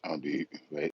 I'll be right.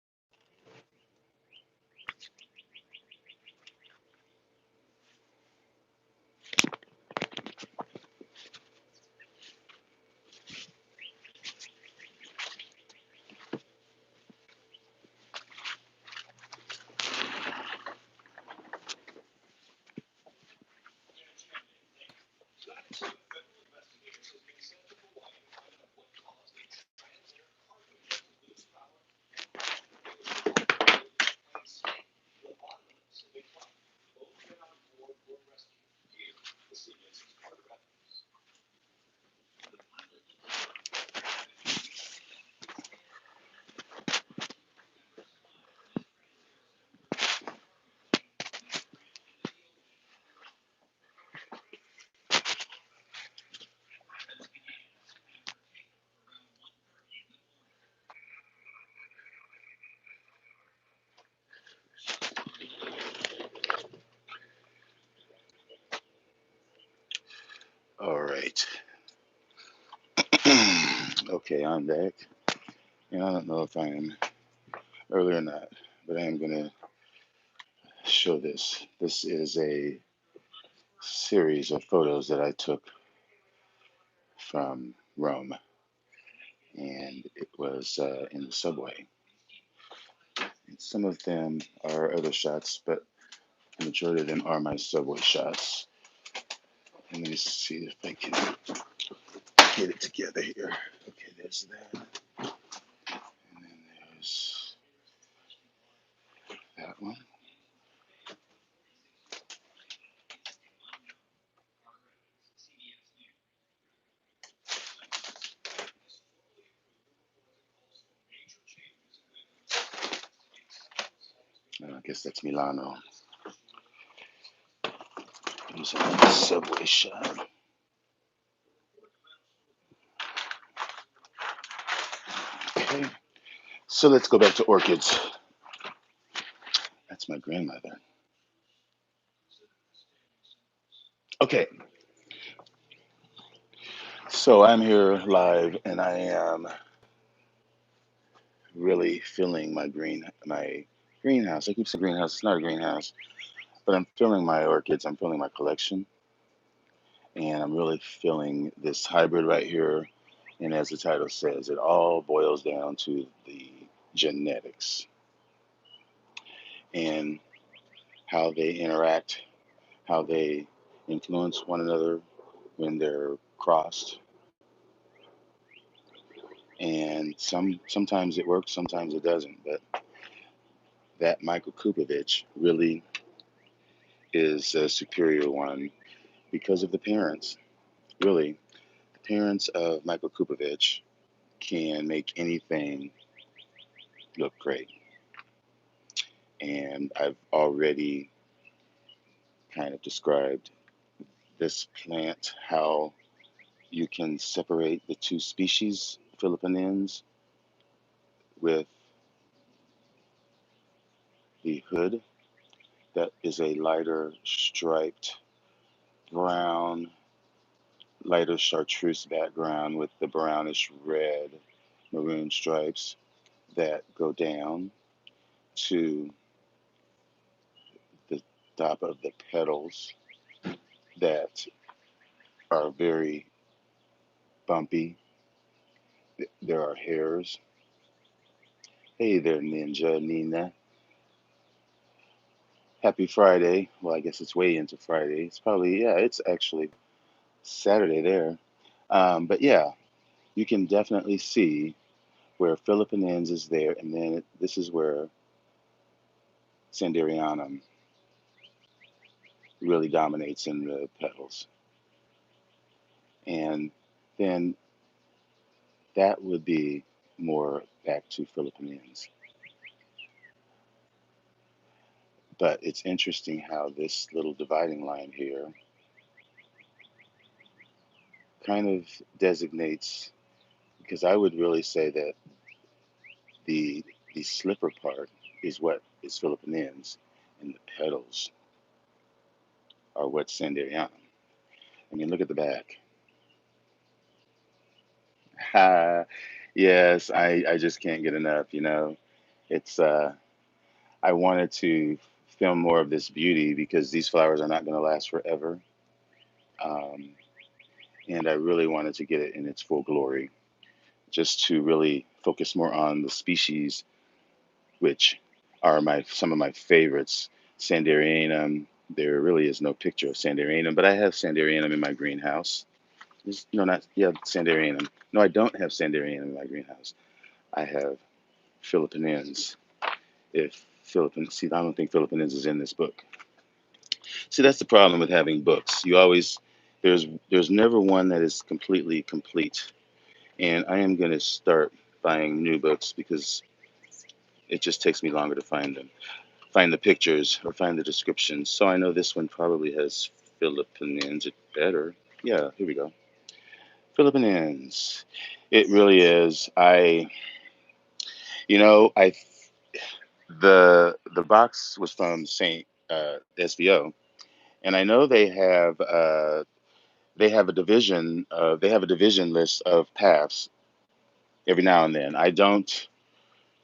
All right. Okay, I'm back. And I don't know if I am early or not, but I am going to show this. This is a series of photos that I took from Rome, and it was in the subway. And some of them are other shots, but the majority of them are my subway shots. And let me see if I can get it together here. Okay, there's that. And then there's that one. I guess that's Milano. There's another subway shot. Okay, so let's go back to orchids. That's my grandmother. Okay, so I'm here live, and I am really filling my greenhouse. I keep saying greenhouse. It's not a greenhouse, but I'm filling my orchids. I'm filling my collection, and I'm really filling this hybrid right here. And as the title says, it all boils down to the genetics and how they interact, how they influence one another when they're crossed. And sometimes it works, sometimes it doesn't. But that Michael Kupovich really is a superior one because of the parents. Really, the parents of Michael Kupovich can make anything look great. And I've already kind of described this plant, how you can separate the two species, Philippinins, with the hood that is a lighter striped brown, lighter chartreuse background with the brownish red maroon stripes that go down to the top of the petals that are very bumpy. There are hairs. Hey there, Ninja Nina. Happy Friday. Well, I guess it's way into Friday. It's probably, yeah, it's actually Saturday there. But yeah, you can definitely see where Philippinens is there, and then this is where Sanderianum really dominates in the petals. And then that would be more back to Philippinens. But it's interesting how this little dividing line here kind of designates, because I would really say that the the slipper part is what is Philippinens, and the petals are what's Sanderianum. I mean, look at the back. Yes, I just can't get enough, you know. It's I wanted to film more of this beauty because these flowers are not going to last forever. Um, and I really wanted to get it in its full glory, just to really focus more on the species, which are my some of my favorites. Sanderianum. There really is no picture of Sanderianum, but I have Sanderianum in my greenhouse. No, not yeah, Sanderianum. No, I don't have Sanderianum in my greenhouse. I have Philippinins. If Philippines, see, I don't think Philippines is in this book. See, that's the problem with having books. You always there's never one that is completely complete. And I am going to start buying new books because it just takes me longer to find them, find the pictures or find the descriptions. So I know this one probably has Philippines. It better. Yeah, here we go. Philippines. It really is. I the box was from Saint SVO, and I know they have a division. They have a division list of paths every now and then. I don't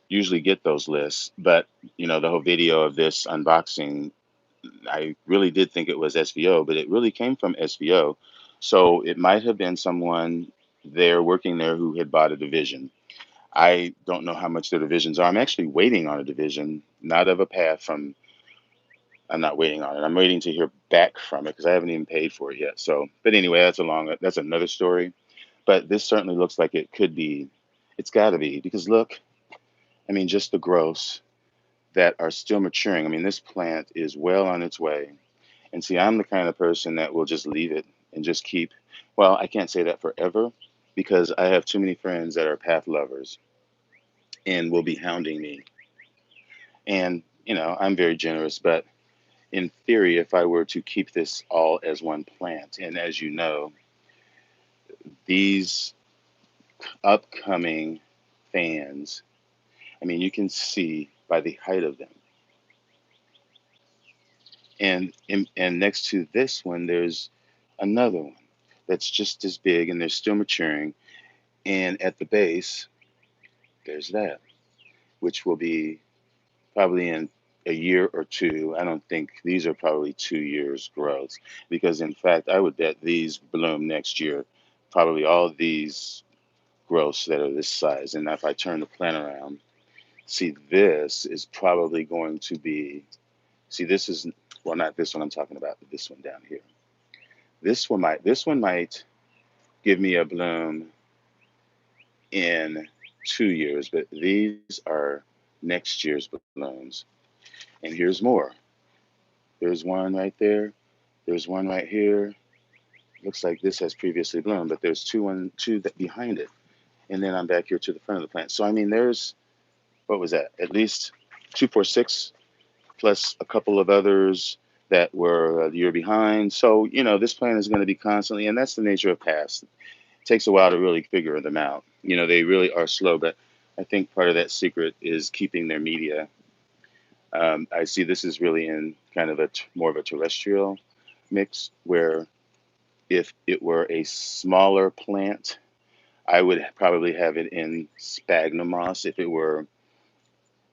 usually get those lists, but the whole video of this unboxing, I really did think it was SVO, but it really came from SVO. So it might have been someone there working there who had bought a division. I don't know how much their divisions are. I'm actually waiting on a division, not of a path from. I'm not waiting on it. I'm waiting to hear back from it because I haven't even paid for it yet. So, but anyway, that's another story. But this certainly looks like it could be. It's got to be because look, I mean, just the growths that are still maturing. I mean, this plant is well on its way. And see, I'm the kind of person that will just leave it and just keep. Well, I can't say that forever because I have too many friends that are path lovers and will be hounding me. And I'm very generous, but in theory, if I were to keep this all as one plant, and as you know, these upcoming fans, I mean, you can see by the height of them. And next to this one, there's another one that's just as big, and they're still maturing. And at the base, there's that, which will be probably in a year or two. I don't think these are probably 2 years growth because, in fact, I would bet these bloom next year. Probably all of these growths that are this size. And if I turn the plant around, see, this is probably going to be. See, this is well, not this one I'm talking about, but this one down here. This one might give me a bloom in 2 years, but these are next year's blooms. And here's more. There's one right there. There's one right here. Looks like this has previously bloomed, but there's two that behind it. And then I'm back here to the front of the plant. So I mean, there's what was that? At least 2, 4, 6, plus a couple of others that were a year behind. So this plant is going to be constantly, and that's the nature of past. It takes a while to really figure them out. They really are slow, but I think part of that secret is keeping their media. I see this is really in kind of more of a terrestrial mix, where if it were a smaller plant, I would probably have it in sphagnum moss if it were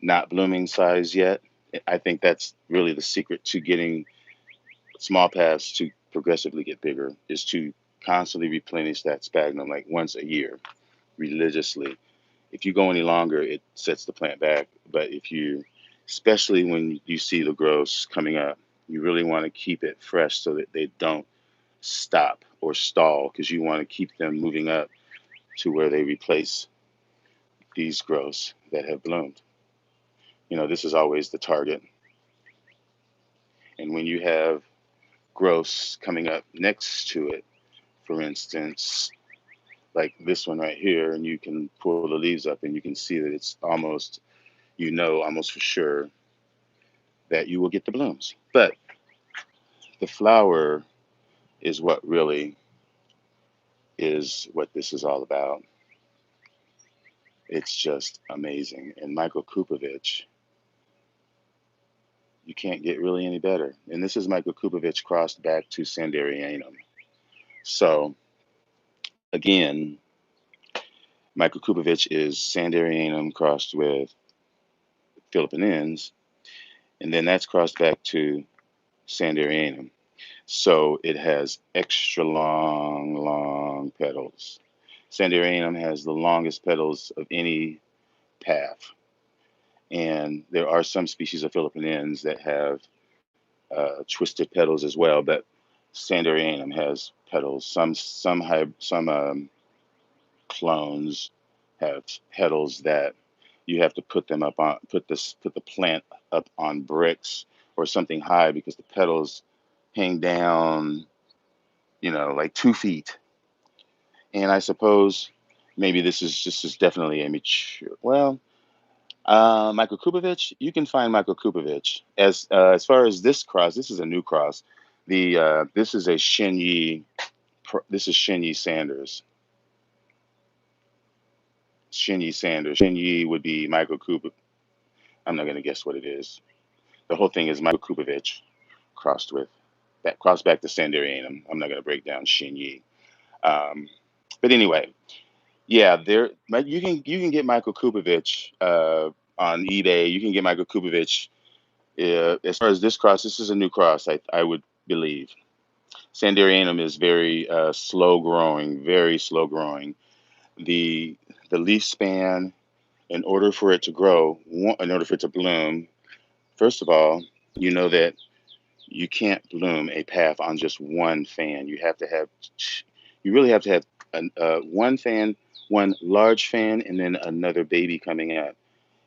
not blooming size yet. I think that's really the secret to getting small paths to progressively get bigger is to constantly replenish that sphagnum like once a year religiously. If you go any longer, it sets the plant back. But especially when you see the growths coming up, you really want to keep it fresh so that they don't stop or stall because you want to keep them moving up to where they replace these growths that have bloomed. This is always the target. And when you have growths coming up next to it, for instance, like this one right here, and you can pull the leaves up and you can see that it's almost, almost for sure that you will get the blooms. But the flower is what really is what this is all about. It's just amazing. And Michael Kupovich, you can't get really any better. And this is Michael Kupovich crossed back to Sanderianum. So again, Microcupovich is Sanderianum crossed with Philippinense, and then that's crossed back to Sanderianum. So it has extra long petals. Sanderianum has the longest petals of any Paph, and there are some species of Philippinense that have twisted petals as well, but Sanderianum has petals. Some clones have petals that you have to put them up on put the plant up on bricks or something high because the petals hang down, like 2 feet. And I suppose maybe this is definitely a mature. Well, Michael Kupovich, you can find Michael Kupovich as far as this cross. This is a new cross. The This is a Shinyi. This is Shinyi Sanders. Shinyi Sanders. Shinyi would be Michael Kupovich. I'm not going to guess what it is. The whole thing is Michael Kupovich crossed with that crossed back to Sanderianum. I'm not going to break down Shinyi. Um, but anyway, yeah, you can get Michael Kupovich on eBay. You can get Michael Kupovich. As far as this cross, this is a new cross. I would believe. Sanderianum is very slow growing, very slow growing. The the leaf span, in order for it to grow, in order for it to bloom, first of all, you know that you can't bloom a path on just one fan. You really have to have one fan, one large fan, and then another baby coming out.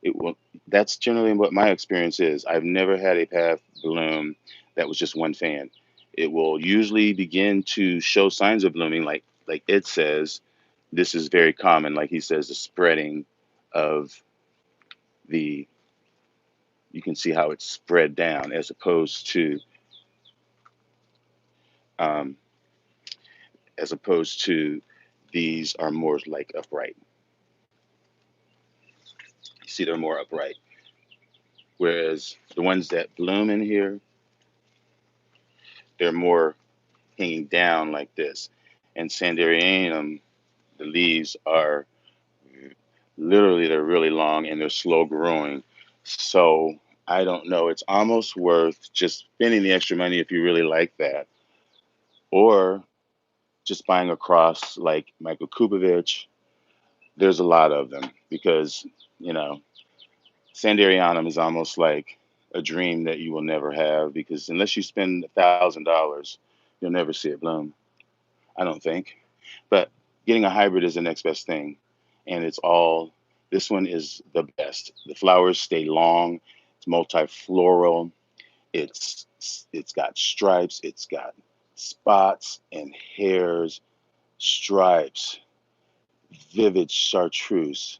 It will. That's generally what my experience is. I've never had a path bloom that was just one fan. It will usually begin to show signs of blooming, like it says. This is very common, like he says, the spreading of the. You can see how it's spread down, um, as opposed to these are more like upright. You see, they're more upright. Whereas the ones that bloom in here, they're more hanging down like this. And Sanderianum, the leaves are literally, they're really long and they're slow growing. So I don't know. It's almost worth just spending the extra money if you really like that, or just buying a cross like Michael Kupovich. There's a lot of them because, you know, Sanderianum is almost like a dream that you will never have because unless you spend $1,000, you'll never see it bloom. I don't think. But getting a hybrid is the next best thing. And it's all, this one is the best. The flowers stay long, it's multifloral, it's it's got stripes, it's got spots and hairs, stripes, vivid chartreuse.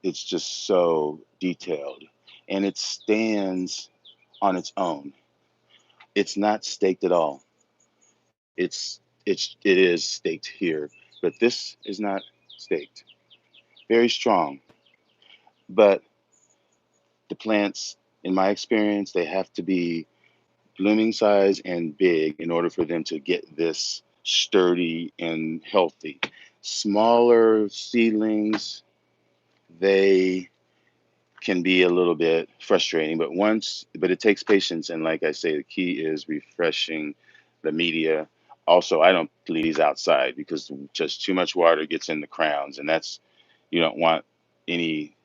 It's just so detailed. And it stands on its own. It's not staked at all. It is staked here, but this is not staked. Very strong. But the plants, in my experience, they have to be blooming size and big in order for them to get this sturdy and healthy. Smaller seedlings, they can be a little bit frustrating, but it takes patience. And like I say, the key is refreshing the media. Also, I don't leave these outside because just too much water gets in the crowns, and you don't want any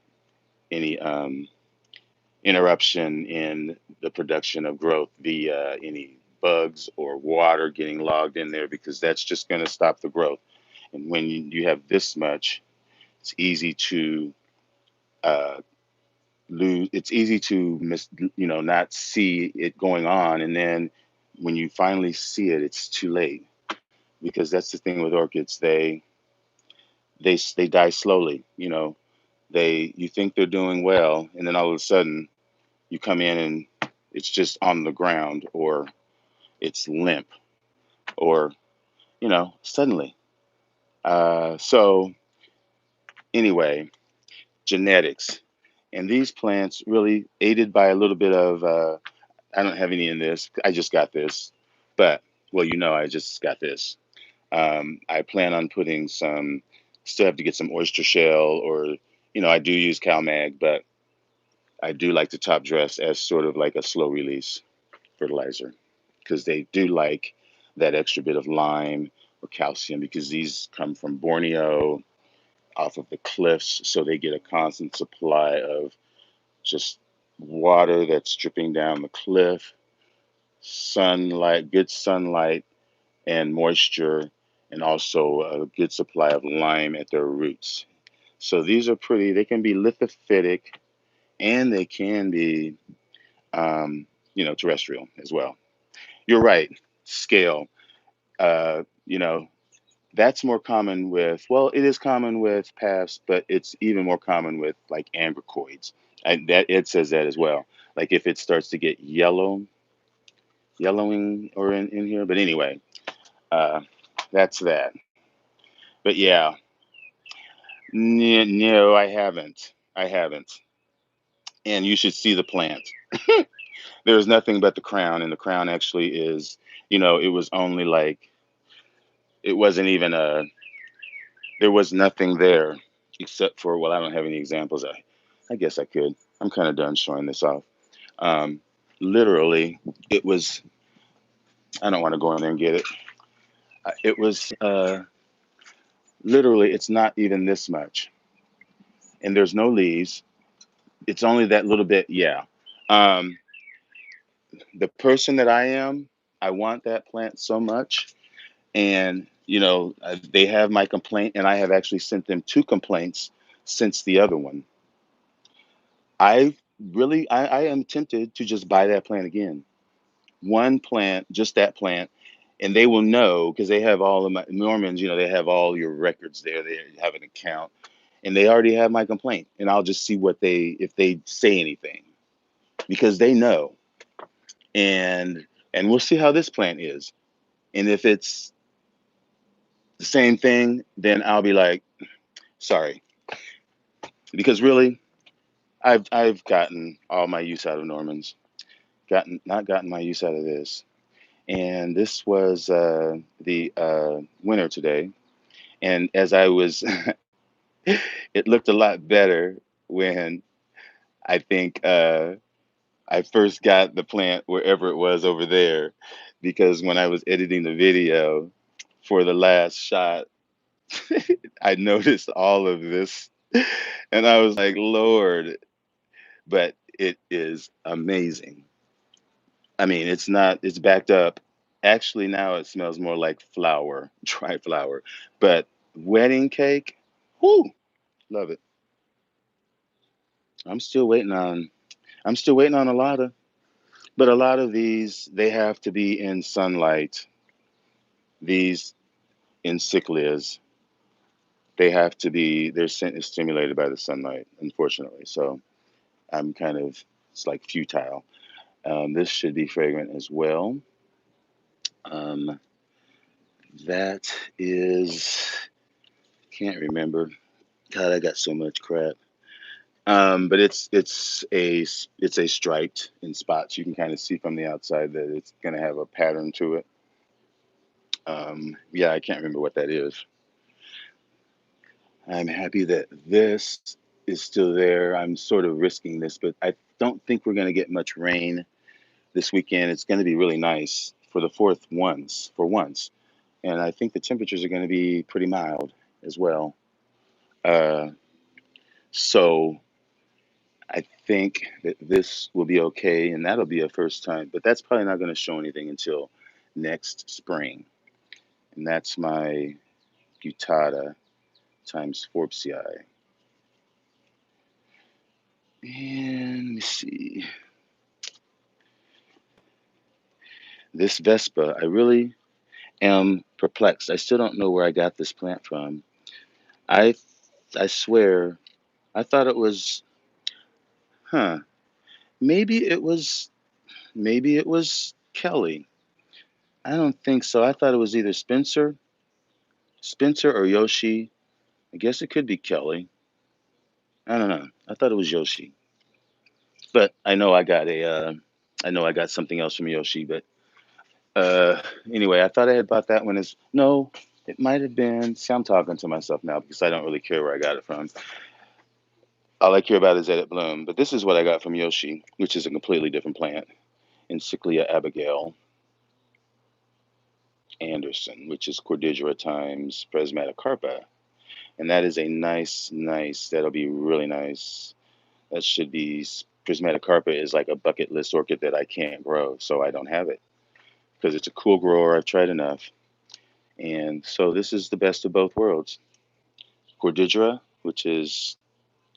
any interruption in the production of growth via any bugs or water getting logged in there because that's just going to stop the growth. And when you have this much, it's easy to uh, lose. It's easy to not see it going on, and then when you finally see it, it's too late because that's the thing with orchids. They die slowly. You think they're doing well, and then all of a sudden you come in and it's just on the ground or it's limp or suddenly. So anyway, genetics and these plants really aided by a little bit of I don't have any in this. I just got this, but well, I just got this. I plan on putting some Still have to get some oyster shell, or I do use CalMag, but I do like to top dress as sort of like a slow release fertilizer, because they do like that extra bit of lime or calcium, because these come from Borneo off of the cliffs, so they get a constant supply of just water that's dripping down the cliff, sunlight, good sunlight and moisture, and also a good supply of lime at their roots. So these are pretty, they can be lithophytic, and they can be, terrestrial as well. You're right, scale. Uh, you know, that's more common with, well, it is common with paphs, but it's even more common with like ambrocoids. That it says that as well. Like if it starts to get yellowing or in here. But anyway, uh, that's that. But yeah, no, I haven't. I haven't. And you should see the plant. There's nothing but the crown, and the crown actually is, it was only like, it wasn't even there was nothing there except for, well, I don't have any examples. I guess I could. I'm kind of done showing this off. Um, Literally, it was, I don't want to go in there and get it. It was literally, it's not even this much. And there's no leaves. It's only that little bit. Yeah. Um, the person that I am, I want that plant so much. And, they have my complaint, and I have actually sent them two complaints since the other one. I am tempted to just buy that plant again. One plant, just that plant, and they will know, because they have all of my Normans, they have all your records there. They have an account, and they already have my complaint, and I'll just see if they say anything, because they know. And we'll see how this plant is. And if it's the same thing, then I'll be like, sorry. Because really, I've gotten all my use out of Normans. Not gotten my use out of this. And this was the winner today. And as I was, it looked a lot better when I think I first got the plant wherever it was over there, because when I was editing the video for the last shot, I noticed all of this, and I was like, Lord, but it is amazing. I mean, it's not, it's backed up. Actually, now it smells more like flour, dry flour. But wedding cake, whoo, love it. I'm still waiting on, I'm still waiting on a lot of, but a lot of these, they have to be in sunlight. These encyclias, they have to be, they're stimulated by the sunlight, unfortunately. So I'm kind of, it's like futile. This should be fragrant as well. Um, that is, can't remember. God, I got so much crap. But it's a striped in spots. You can kind of see from the outside that it's gonna have a pattern to it. Yeah, I can't remember what that is. I'm happy that this is still there. I'm sort of risking this, but I don't think we're gonna get much rain this weekend. It's gonna be really nice for the fourth once for once, and I think the temperatures are gonna be pretty mild as well. Uh, so I think that this will be okay, and that'll be a first time, but that's probably not going to show anything until next spring. And that's my Butata times Forbesii. And let me see. This Vespa, I really am perplexed. I still don't know where I got this plant from. I I swear, I thought it was, huh, maybe it was, maybe it was Kelly. I don't think so. I thought it was either Spencer or Yoshi. I guess it could be Kelly. I don't know. I thought it was Yoshi, but I know I got something else from Yoshi. But uh, anyway, I thought I had bought that one as no. It might have been. See, I'm talking to myself now because I don't really care where I got it from. All I care about is that it bloomed. But this is what I got from Yoshi, which is a completely different plant. Encyclia Abigail Anderson, which is Cordillera times Prismaticarpa. And that is a nice, that'll be really nice. That should be, Prismaticarpa is like a bucket list orchid that I can't grow, so I don't have it because it's a cool grower. I've tried enough. And so this is the best of both worlds. Cordillera, which is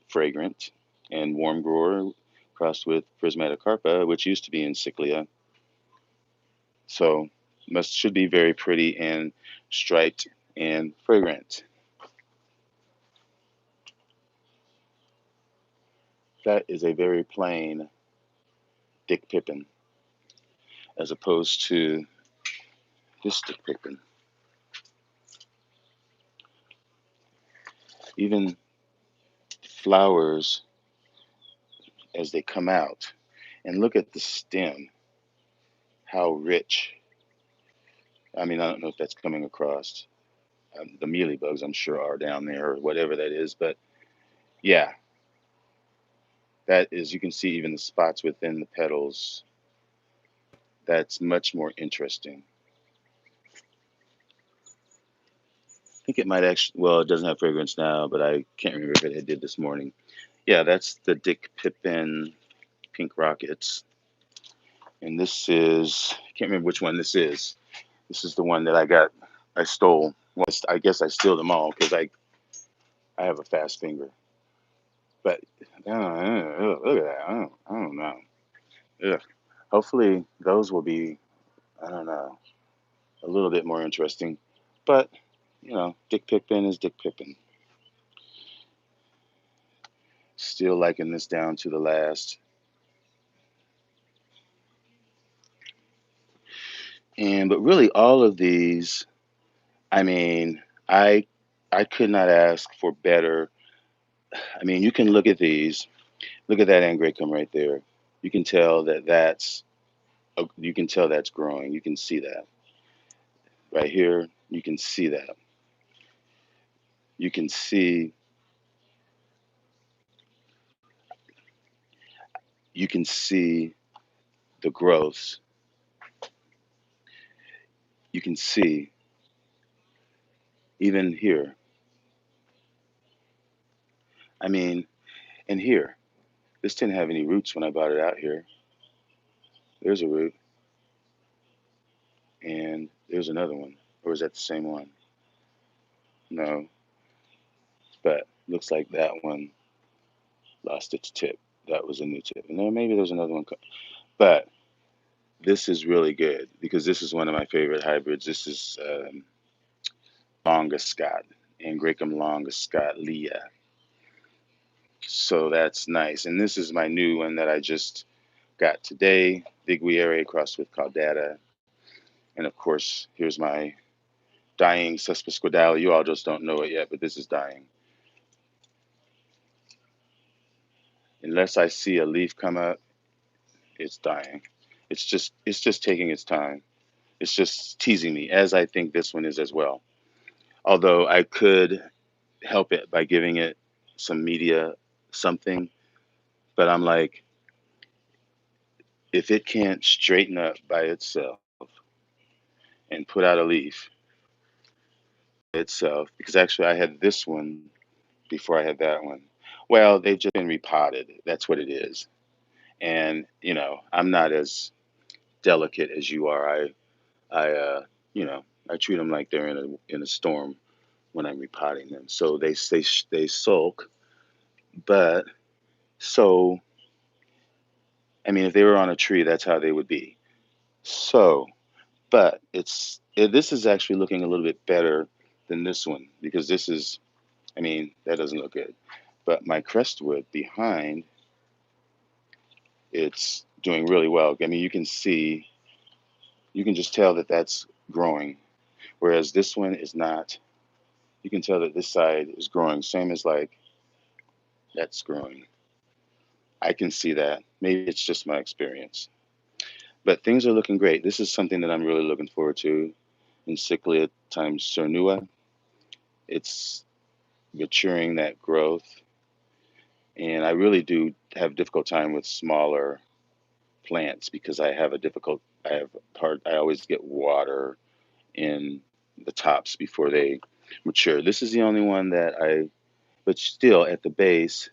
fragrant and warm grower, crossed with Prismaticarpa, which used to be Encyclia. So must should be very pretty and striped and fragrant. That is a very plain Dick Pippin, as opposed to this Dick Pippin. Even flowers as they come out, and look at the stem, how rich. I mean, I don't know if that's coming across. The mealybugs, I'm sure, are down there or whatever that is, but yeah, that is, you can see even the spots within the petals. That's much more interesting. I think it might actually, well, it doesn't have fragrance now, but I can't remember if it did this morning. Yeah, that's the Dick Pippin Pink Rockets. And this is, I can't remember which one this is. This is the one that I stole. Well, I guess I steal them all because I have a fast finger. But look at that. I don't know. Ugh. Hopefully those will be, I don't know, a little bit more interesting. But, Dick Pippin is Dick Pippin. Still liking this down to the last. But really all of these, I mean, I I could not ask for better. I mean, you can look at these. Look at that angraecum right there. You can tell that you can tell that's growing. You can see that right here. You can see that. You can see you can see the growths. You can see even here. I mean, and here. This didn't have any roots when I bought it out here. There's a root, and there's another one. Or is that the same one? No, but looks like that one lost its tip. That was a new tip. And then maybe there's another one. But this is really good because this is one of my favorite hybrids. This is Longa Scott, Angraecum Longa Scott Leah. So that's nice. And this is my new one that I just got today, Viguiere crossed with Caudata. And of course, here's my dying Suspasquidale. You all just don't know it yet, but this is dying. Unless I see a leaf come up, it's dying. It's just taking its time. It's just teasing me, as I think this one is as well. Although I could help it by giving it some media, something, but I'm like, if it can't straighten up by itself and put out a leaf itself, because actually I had this one before I had that one. Well, they've just been repotted. That's what it is. And I'm not as delicate as you are. I, I treat them like they're in a storm when I'm repotting them. So they sulk, but so I mean, if they were on a tree, that's how they would be. So, but this is actually looking a little bit better than this one because this is, I mean, that doesn't look good. But my crestwood behind, it's doing really well. I mean, you can just tell that that's growing, whereas this one is not. You can tell that this side is growing, same as like that's growing. I can see that. Maybe it's just my experience. But things are looking great. This is something that I'm really looking forward to. Encyclia times cernua. It's maturing that growth, and I really do have a difficult time with smaller plants because I have part I always get water in the tops before they mature. This is the only one that but still at the base,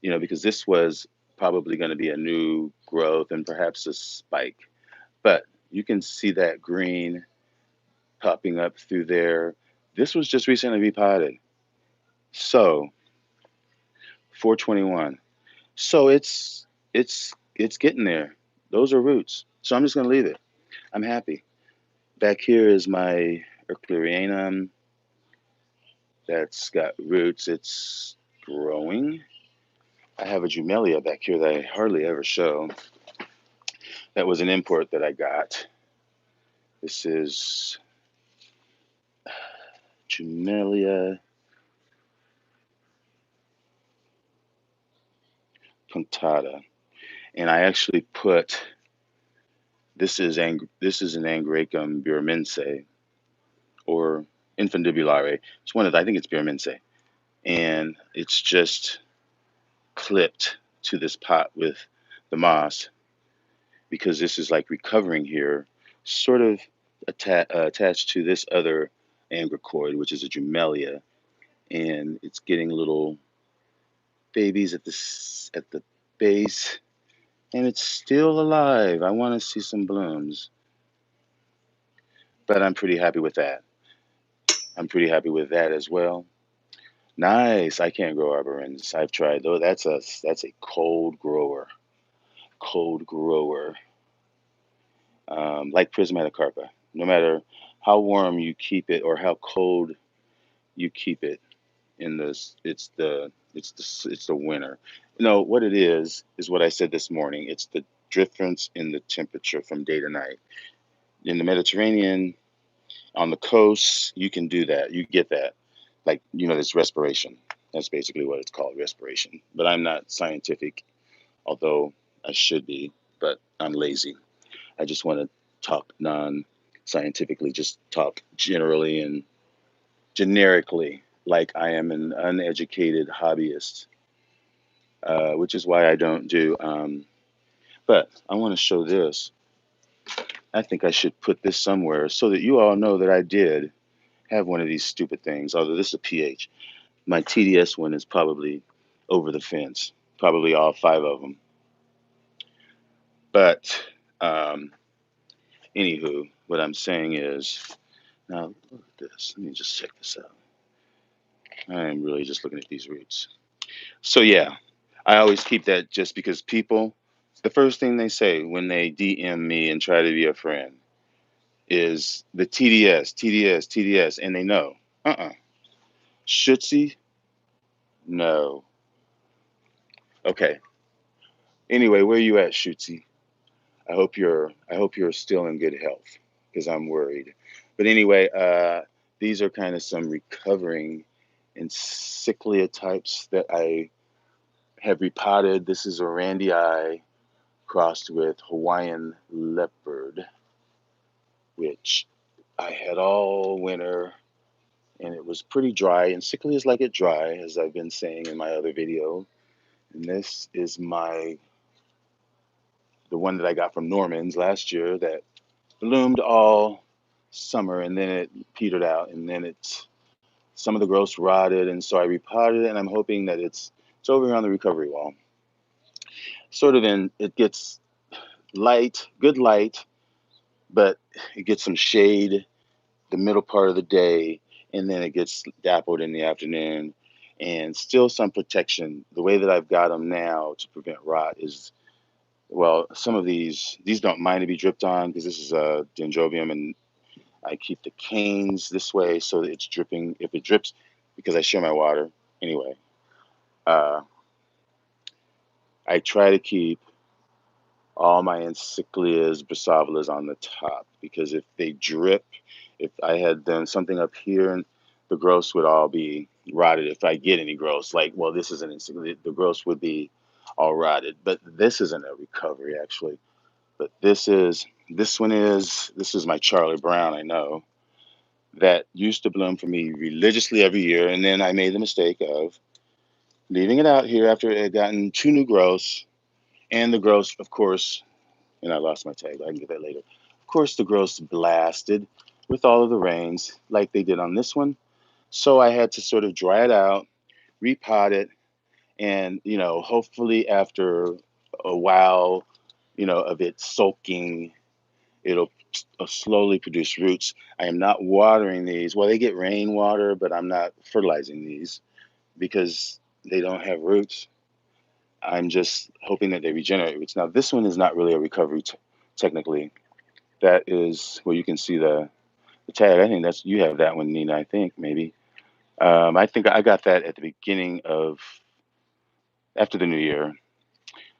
because this was probably going to be a new growth and perhaps a spike. But you can see that green popping up through there. This was just recently repotted. So 421. So it's getting there. Those are roots. So I'm just gonna leave it. I'm happy. Back here is my Euchlorianum that's got roots. It's growing. I have a Jumelia back here that I hardly ever show. That was an import that I got. This is Jumelia punctata, and I actually put this is an Angraecum burmense or infundibulare. It's one of I think it's burmense, and it's just clipped to this pot with the moss because this is like recovering here, sort of attached to this other angricoid, which is a Jumelia, and it's getting little babies at the base, and it's still alive. I want to see some blooms, but I'm pretty happy with that. I'm pretty happy with that as well. Nice. I can't grow arborens. I've tried though. That's a cold grower. Cold grower. Like Prismatocarpa. No matter how warm you keep it or how cold you keep it in this, it's the winter. What it is what I said this morning. It's the difference in the temperature from day to night. In the Mediterranean, on the coast, you can do that. You get that. Like, this respiration. That's basically what it's called, respiration. But I'm not scientific, although I should be, but I'm lazy. I just want to talk non scientifically, just talk generally and generically, like I am an uneducated hobbyist, which is why I don't do. But I want to show this. I think I should put this somewhere so that you all know that I did have one of these stupid things, although this is a pH. My TDS one is probably over the fence, probably all five of them. But anywho, what I'm saying is, now look at this. Let me just check this out. I'm really just looking at these roots. So yeah, I always keep that just because people, the first thing they say when they DM me and try to be a friend is the TDS, TDS, TDS, and they know. Schutzy? No. Okay. Anyway, where you at, Schutzy? I hope you're still in good health because I'm worried. But anyway, these are kind of some recovering encyclia types that I have repotted. This is Orandii crossed with Hawaiian leopard, which I had all winter and it was pretty dry. Encyclias like it dry, as I've been saying in my other video. And this is the one that I got from Norman's last year that bloomed all summer and then it petered out and then some of the growths rotted and so I repotted it and I'm hoping that it's over here on the recovery wall. Sort of it gets light, good light, but it gets some shade the middle part of the day and then it gets dappled in the afternoon and still some protection. The way that I've got them now to prevent rot is, well, some of these don't mind to be dripped on because this is a dendrobium and I keep the canes this way so that it's dripping. If it drips, because I share my water anyway, uh, I try to keep all my encyclias, Brassavolas on the top because if they drip, if I had done something up here, and the growths would all be rotted. If I get any growths, like, well, this is an encyclia, the growths would be all rotted. But this isn't a recovery actually. But this is my Charlie Brown, I know. that used to bloom for me religiously every year. And then I made the mistake of leaving it out here after it had gotten two new growths. And the growths, of course, and I lost my tag, but I can get that later. Of course, the growths blasted with all of the rains like they did on this one. So I had to sort of dry it out, repot it, and, hopefully after a while, of it soaking, it'll slowly produce roots. I am not watering these. Well, they get rainwater, but I'm not fertilizing these because they don't have roots. I'm just hoping that they regenerate roots. Now, this one is not really a recovery technically. That is where you can see the tag. I think that's you have that one, Nina. I think maybe. I think I got that at the beginning of after the new year.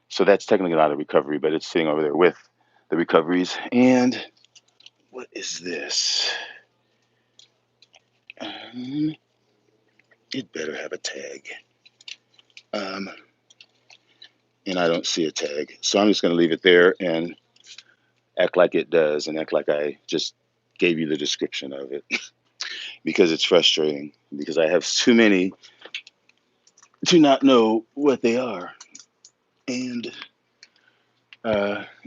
So that's technically not a recovery, but it's sitting over there with the recoveries. And what is this? Um, it better have a tag. Um, and I don't see a tag. So I'm just going to leave it there and act like it does and act like I just gave you the description of it because it's frustrating because I have too many to not know what they are. And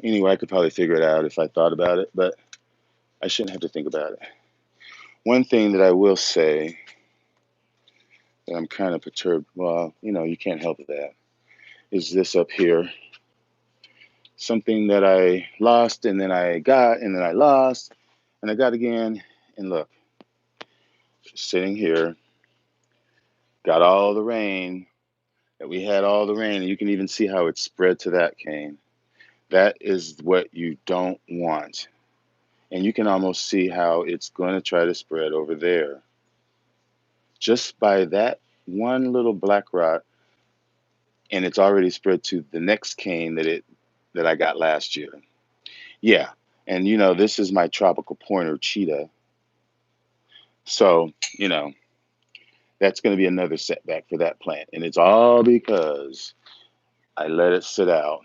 anyway, I could probably figure it out if I thought about it, but I shouldn't have to think about it. One thing that I will say that I'm kind of perturbed, well, you can't help that, is this up here. Something that I lost and then I got and then I lost and I got again. And look, sitting here, got all the rain that we had all the rain, and you can even see how it spread to that cane. That is what you don't want. And you can almost see how it's going to try to spread over there. Just by that one little black rot, and it's already spread to the next cane that I got last year. Yeah. And this is my tropical pointer cheetah. So, that's going to be another setback for that plant. And it's all because I let it sit out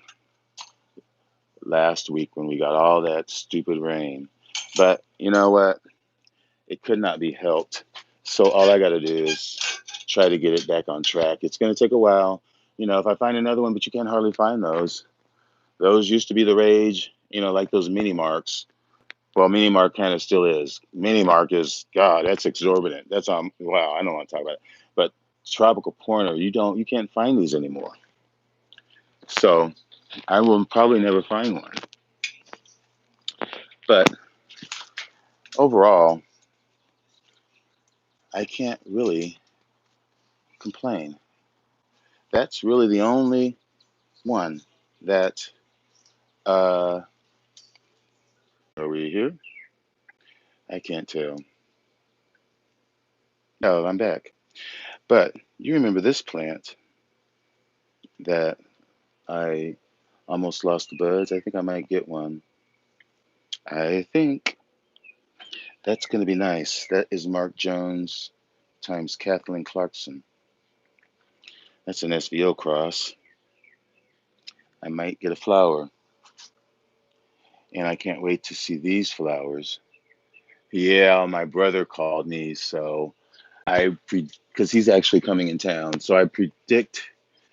last week when we got all that stupid rain. But you know what? It could not be helped. So all I got to do is try to get it back on track. It's going to take a while. If I find another one, but you can't hardly find those. Those used to be the rage, like those mini marks. Well, mini mark kind of still is. Mini mark is, God, that's exorbitant. That's wow, I don't want to talk about it. But tropical pointer, you can't find these anymore. So I will probably never find one. But overall, I can't really complain. That's really the only one that are we here? I can't tell. No, I'm back. But you remember this plant that I almost lost the buds? I think I might get one. I think that's going to be nice. That is Mark Jones times Kathleen Clarkson. That's an SVO cross. I might get a flower. And I can't wait to see these flowers. Yeah, my brother called me, so because he's actually coming in town, so I predict.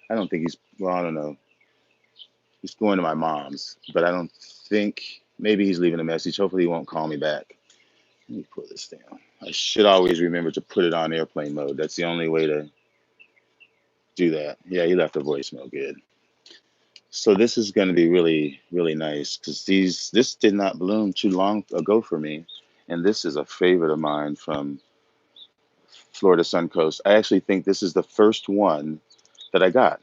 I don't think well, I don't know. He's going to my mom's, but I don't think. Maybe he's leaving a message. Hopefully, he won't call me back. Let me put this down. I should always remember to put it on airplane mode. That's the only way to do that. Yeah, he left a voicemail. Good. So this is going to be really, really nice because this did not bloom too long ago for me, and this is a favorite of mine from Florida Suncoast. I actually think this is the first one that I got.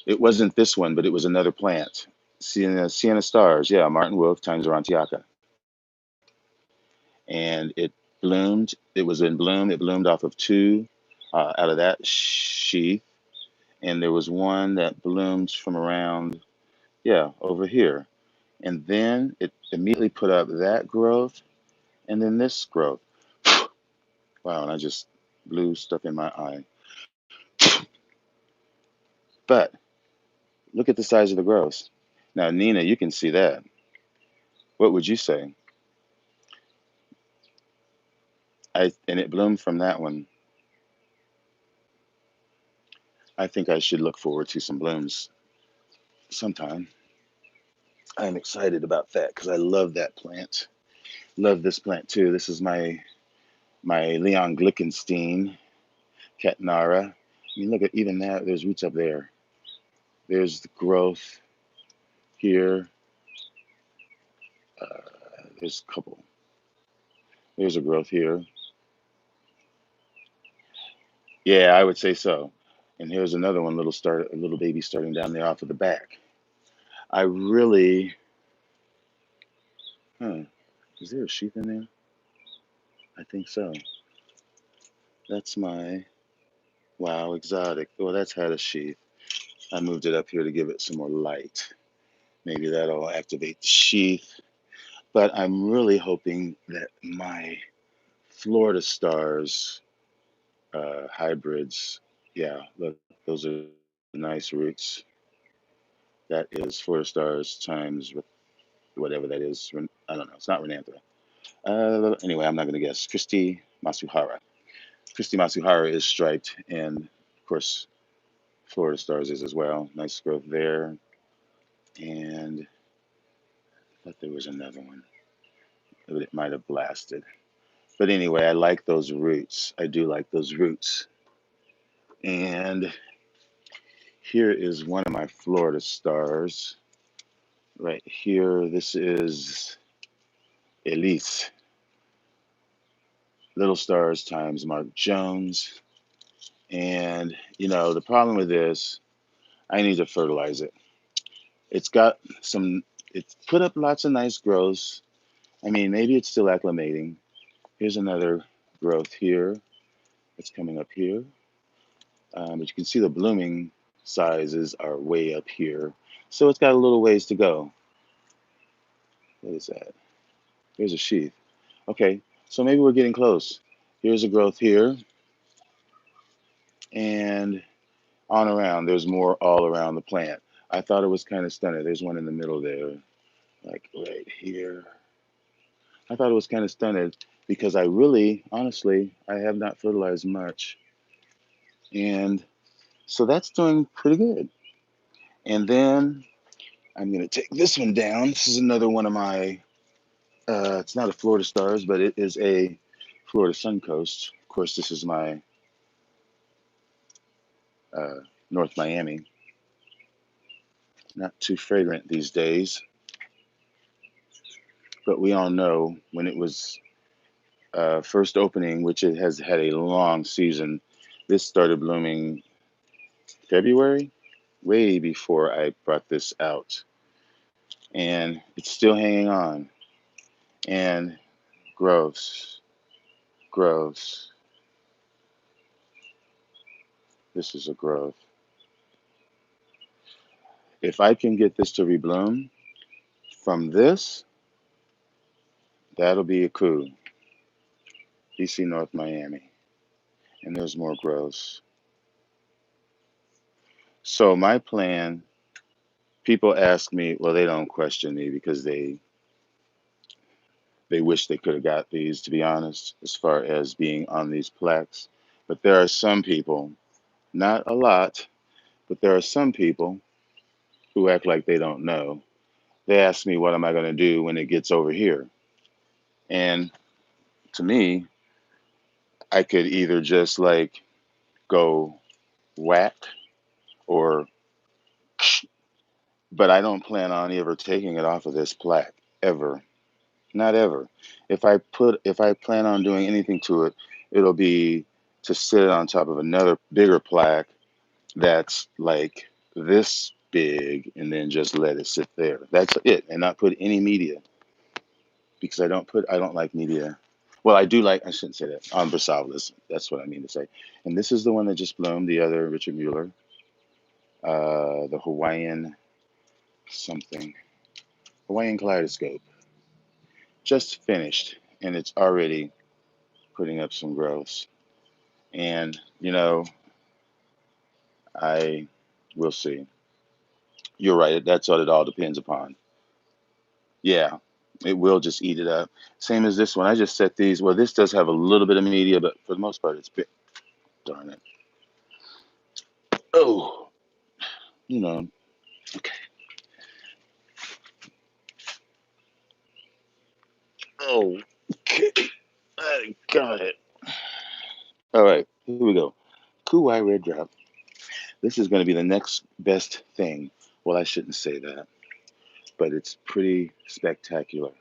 It wasn't this one, but it was another plant. Sienna Stars, yeah, Martin Wolf times Orontiaca. And it bloomed. It was in bloom. It bloomed off of two out of that sheath. And there was one that bloomed from around, yeah, over here. And then it immediately put up that growth and then this growth. Wow, and I just blew stuff in my eye. But look at the size of the growth. Now, Nina, you can see that. What would you say? And it bloomed from that one. I think I should look forward to some blooms sometime. I'm excited about that because I love that plant. Love this plant too. This is my Leon Glickenstein Catanara. I mean, look at even that. There's roots up there. There's the growth here. There's a couple. There's a growth here. Yeah, I would say so. And here's another one, a little baby starting down there off of the back. I really, huh? Is there a sheath in there? I think so. That's my wow exotic. Well, that's had a sheath. I moved it up here to give it some more light. Maybe that'll activate the sheath. But I'm really hoping that my Florida Stars hybrids, yeah, look, those are nice roots. That is Florida Stars times whatever that is. I don't know. It's not Renanthera. Anyway, I'm not going to guess. Christy Masuhara. Christy Masuhara is striped, and of course, Florida Stars is as well. Nice growth there. And I thought there was another one, but it might have blasted. But anyway, I like those roots. I do like those roots. And here is one of my Florida Stars right here. This is Elise. Little Stars times Mark Jones. And, the problem with this, I need to fertilize it. It's got it's put up lots of nice growths. I mean, maybe it's still acclimating. Here's another growth here. It's coming up here. But you can see the blooming sizes are way up here. So it's got a little ways to go. What is that? There's a sheath. Okay, so maybe we're getting close. Here's a growth here. And on around, there's more all around the plant. I thought it was kind of stunning. There's one in the middle there, like right here. I thought it was kind of stunted because I really, honestly, I have not fertilized much. And so that's doing pretty good. And then I'm going to take this one down. This is another one of my, it's not a Florida Stars, but it is a Florida Suncoast. Of course, this is my uh, North Miami. Not too fragrant these days, but we all know when it was first opening, which it has had a long season, this started blooming February, way before I brought this out. And it's still hanging on. And gross, gross. This is a growth. If I can get this to rebloom from this, that'll be a coup. DC North Miami. And there's more growths. So my plan, people ask me, well, they don't question me because they wish they could have got these, to be honest, as far as being on these plaques. But there are some people, not a lot, but there are some people who act like they don't know. They ask me, what am I going to do when it gets over here? And to me, I could either just like go whack or, but I don't plan on ever taking it off of this plaque ever. Not ever. If I plan on doing anything to it, it'll be to sit on top of another bigger plaque that's like this big and then just let it sit there. That's it. And not put any media because I don't like media. Well, I do like, I shouldn't say that. On Versailles. That's what I mean to say. And this is the one that just bloomed, the other Richard Mueller, the Hawaiian something, Hawaiian Kaleidoscope. Just finished and it's already putting up some growths. And, I will see. You're right. That's what it all depends upon. Yeah. It will just eat it up. Same as this one. I just set these. Well, this does have a little bit of media, but for the most part, it's big. Darn it. Oh, you know. Okay. Oh, okay. I got it. All right. Here we go. Kuwai red drop. This is going to be the next best thing. Well, I shouldn't say that, but it's pretty spectacular.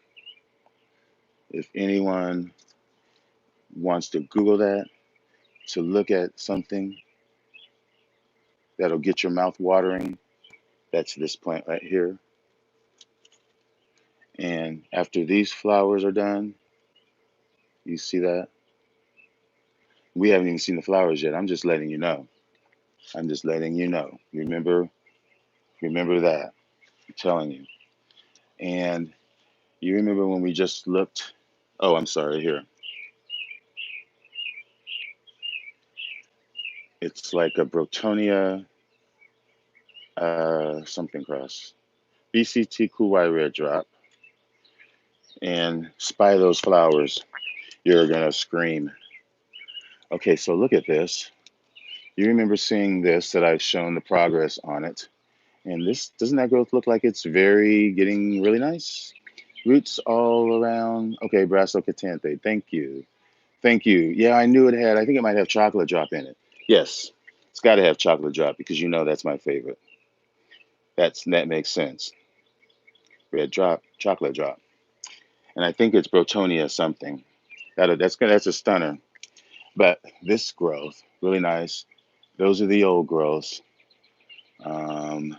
If anyone wants to Google that to look at something that'll get your mouth watering, that's this plant right here. And after these flowers are done, you see that? We haven't even seen the flowers yet. I'm just letting you know. I'm just letting you know. Remember that. I'm telling you. And you remember when we just looked? Oh, I'm sorry. Here, it's like a Brotonia something cross. BCT Kuwai red drop. And spy those flowers. You're gonna scream. Okay, so look at this. You remember seeing this that I've shown the progress on it. And this, doesn't that growth look like it's very getting really nice? Roots all around. Okay, Brasso Catanthe. Thank you. Thank you. Yeah, I knew it had, I think it might have chocolate drop in it. Yes, it's got to have chocolate drop because you know that's my favorite. That makes sense. Red drop, chocolate drop. And I think it's Brotonia something. That's a stunner. But this growth, really nice. Those are the old growths. Um,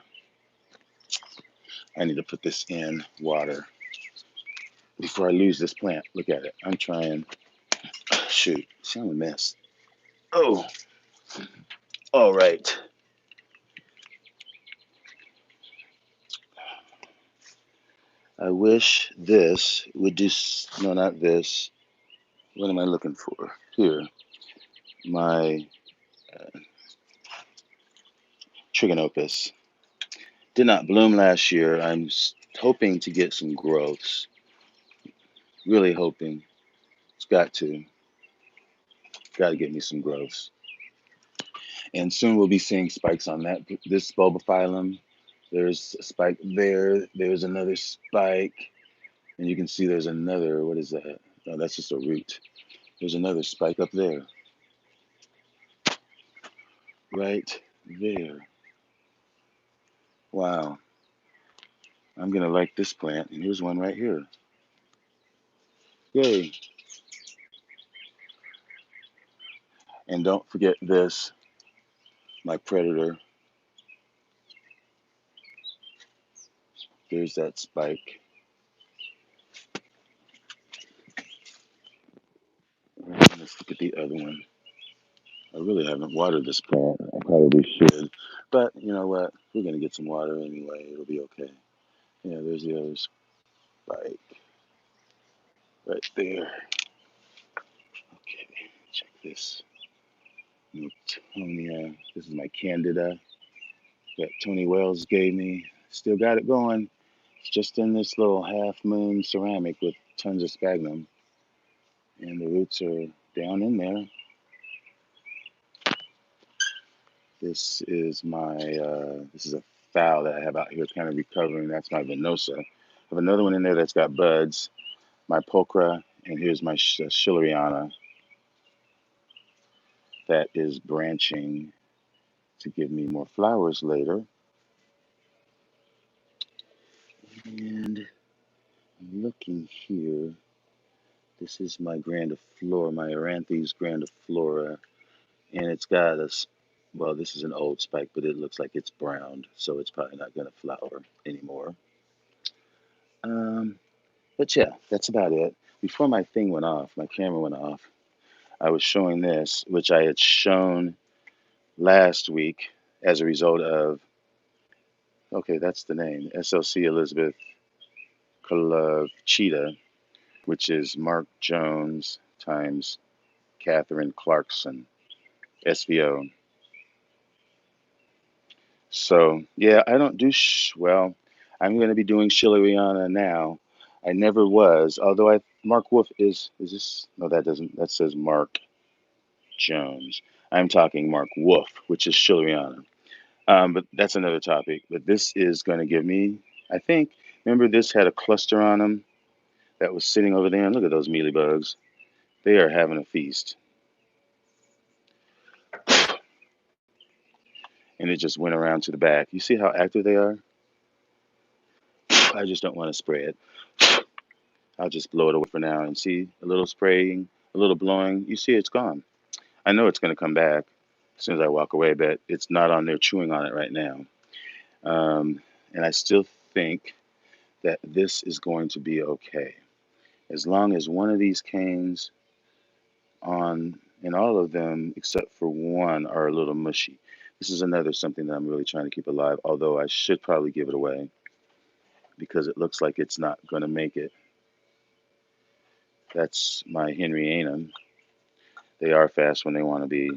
I need to put this in water before I lose this plant. Look at it. I'm trying. Shoot, see, I'm a mess. Oh, all right. I wish this would do. No, not this. What am I looking for? Here, my Trigonopus did not bloom last year. I'm hoping to get some growths. Really hoping. It's got to get me some growths. And soon we'll be seeing spikes on that. This bulbophyllum, there's a spike there. There's another spike. And you can see there's another, what is that? No, that's just a root. There's another spike up there, right there. Wow, I'm gonna like this plant. And here's one right here. Yay. And don't forget this, my predator. There's that spike. Let's look at the other one. I really haven't watered this plant. I probably should. But you know what? We're gonna get some water anyway. It'll be okay. Yeah, there's the other spike right there. Okay, check this. Newtonia. This is my Candida that Tony Wells gave me. Still got it going. It's just in this little half moon ceramic with tons of sphagnum. And the roots are down in there. This is a foul that I have out here kind of recovering. That's my venosa. I have another one in there that's got buds. My pulchra, and here's my schilleriana that is branching to give me more flowers later. And I'm looking here. This is my grandiflora, my Aranthes grandiflora, and it's got well, this is an old spike, but it looks like it's browned, so it's probably not going to flower anymore. Um, but yeah, that's about it. Before my thing went off, my camera went off, I was showing this, which I had shown last week as a result of, okay, that's the name, SLC Elizabeth Cheetah, which is Mark Jones times Catherine Clarkson, SVO. So, yeah, I don't do, well, I'm going to be doing Schilleriana now. I never was. Although I Mark Wolf is this? No, that doesn't. That says Mark Jones. I'm talking Mark Wolf, which is Chiliana. But that's another topic. But this is going to give me, I think. Remember, this had a cluster on them that was sitting over there. And look at those mealy bugs. They are having a feast. And it just went around to the back. You see how active they are? I just don't want to spray it. I'll just blow it away for now and see a little spraying, a little blowing. You see, it's gone. I know it's going to come back as soon as I walk away, but it's not on there chewing on it right now. Um, and I still think that this is going to be okay. As long as one of these canes on, and all of them except for one are a little mushy. This is another something that I'm really trying to keep alive, although I should probably give it away because it looks like it's not going to make it. That's my Henry Anum. They are fast when they want to be.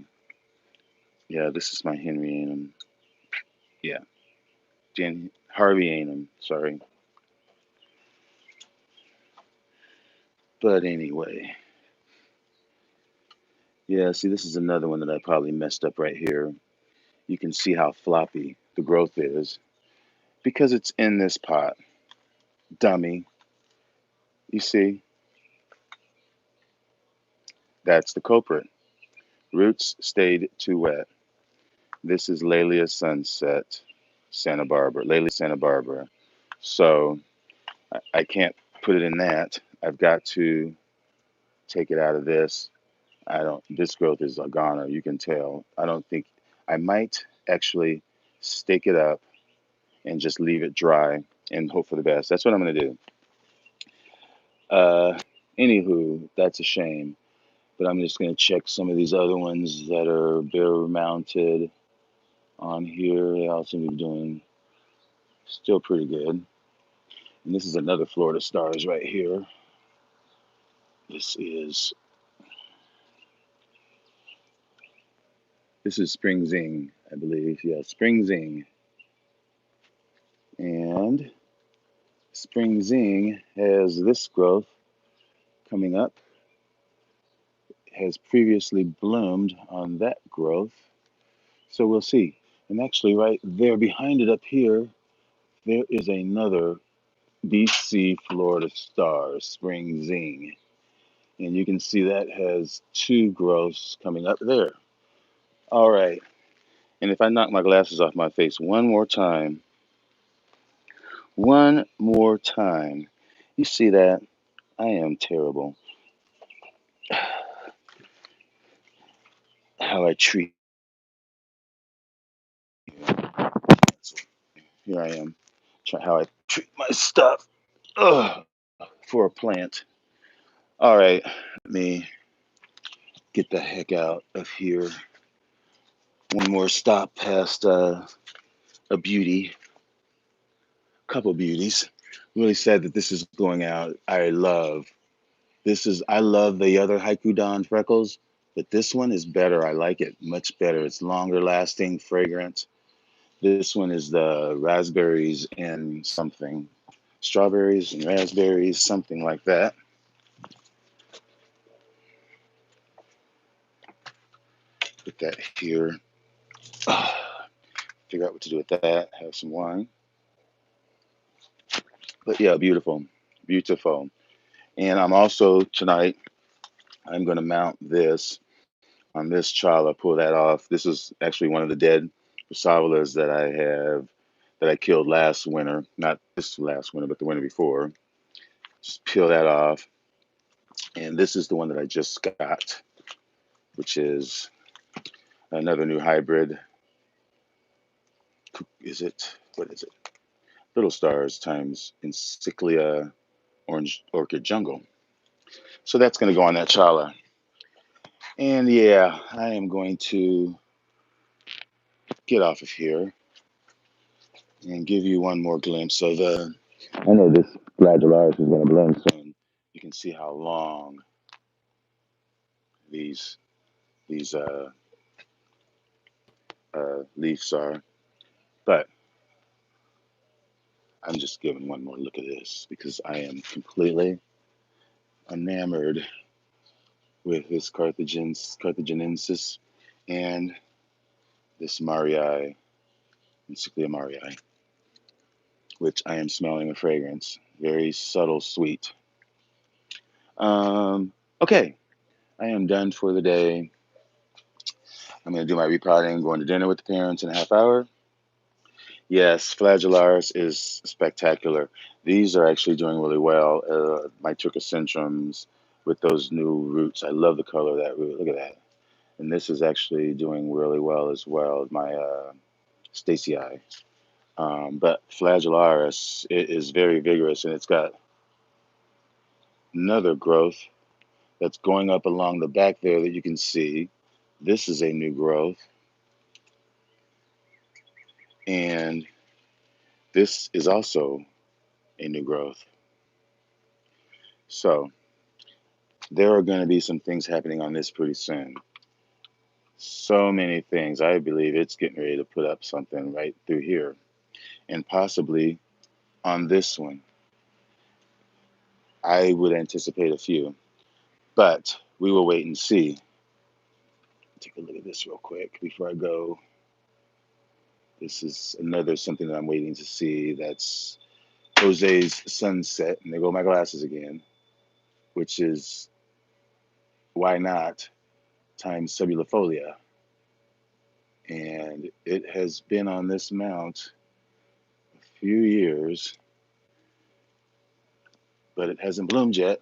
Yeah, this is my Henry Anum. Yeah, Harvey Anum. Sorry. But anyway, yeah, see, this is another one that I probably messed up right here. You can see how floppy the growth is because it's in this pot. Dummy. You see, that's the culprit. Roots stayed too wet. This is Lelia Sunset, Santa Barbara. Lelia Santa Barbara. So I can't put it in that. I've got to take it out of this. I don't. This growth is a goner. You can tell. I don't think. I might actually stake it up and just leave it dry and hope for the best. That's what I'm going to do. Uh, Anywho, that's a shame. But I'm just going to check some of these other ones that are bare mounted on here. They all seem to be doing still pretty good. And this is another Florida Stars right here. This is Spring Zing, I believe. Yeah, Spring Zing. And Spring Zing has this growth coming up, has previously bloomed on that growth. So we'll see. And actually, right there behind it up here, there is another BC Florida Star, Spring Zing. And you can see that has two growths coming up there. All right. And if I knock my glasses off my face one more time, you see that? I am terrible. How I treat here I am, how I treat my stuff. Ugh, for a plant. All right, let me get the heck out of here. One more stop past a beauty, couple beauties. Really sad that this is going out. I love the other Haiku Don freckles, but this one is better. I like it much better. It's longer lasting, fragrant. This one is the raspberries and something, strawberries and raspberries, something like that. Put that here. Figure out what to do with that. Have some wine. But yeah, beautiful, beautiful. And I'm also tonight. I'm going to mount this on this chala. Pull that off. This is actually one of the dead Savalas that I killed last winter. Not this last winter, but the winter before. Just peel that off. And this is the one that I just got, which is another new hybrid. Is it? What is it? Little Stars times Encyclia Orange Orchid Jungle. So that's going to go on that chala. And yeah, I am going to get off of here and give you one more glimpse of the. I know this flagellaris is going to bloom soon. You can see how long these these leaves are. But I'm just giving one more look at this because I am completely enamored with this Carthaginensis and this Marii, Encyclia Marii, which I am smelling a fragrance. Very subtle, sweet. Okay, I am done for the day. I'm going to do my repotting, going to dinner with the parents in a half hour. Yes, Flagellaris is spectacular. These are actually doing really well. My Trichocentrums with those new roots. I love the color of that root. Look at that. And this is actually doing really well as well. My Stacey. But Flagellaris is very vigorous, and it's got another growth that's going up along the back there that you can see. This is a new growth, and this is also a new growth. So there are going to be some things happening on this pretty soon. So many things. I believe it's getting ready to put up something right through here, and possibly on this one. I would anticipate a few, but we will wait and see. Take a look at this real quick before I go. This is another something that I'm waiting to see. That's Jose's Sunset, and there go my glasses again, which is why not times subulifolia. And it has been on this mount a few years, but it hasn't bloomed yet.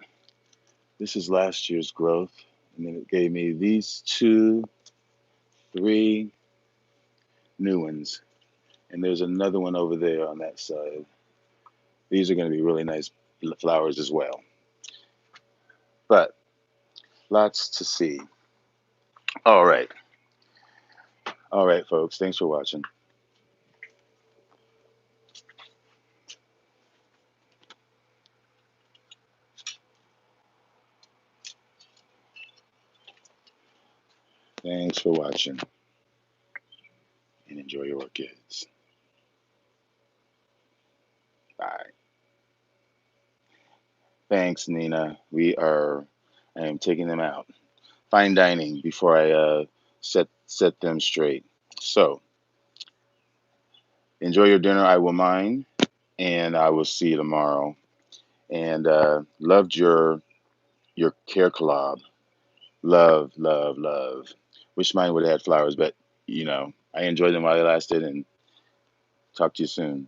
This is last year's growth, and then it gave me these 3 new ones, and there's another one over there on that side. These are going to be really nice flowers as well, but lots to see. All right. All right, folks. Thanks for watching. Thanks for watching, and enjoy your orchids. Bye. Thanks, Nina. I am taking them out. Fine dining before I set them straight. So enjoy your dinner. I will mine, and I will see you tomorrow. And loved your care collab. Love, love, love. Wish mine would have had flowers, but I enjoyed them while they lasted. And talk to you soon.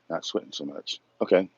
Not sweating so much. Okay.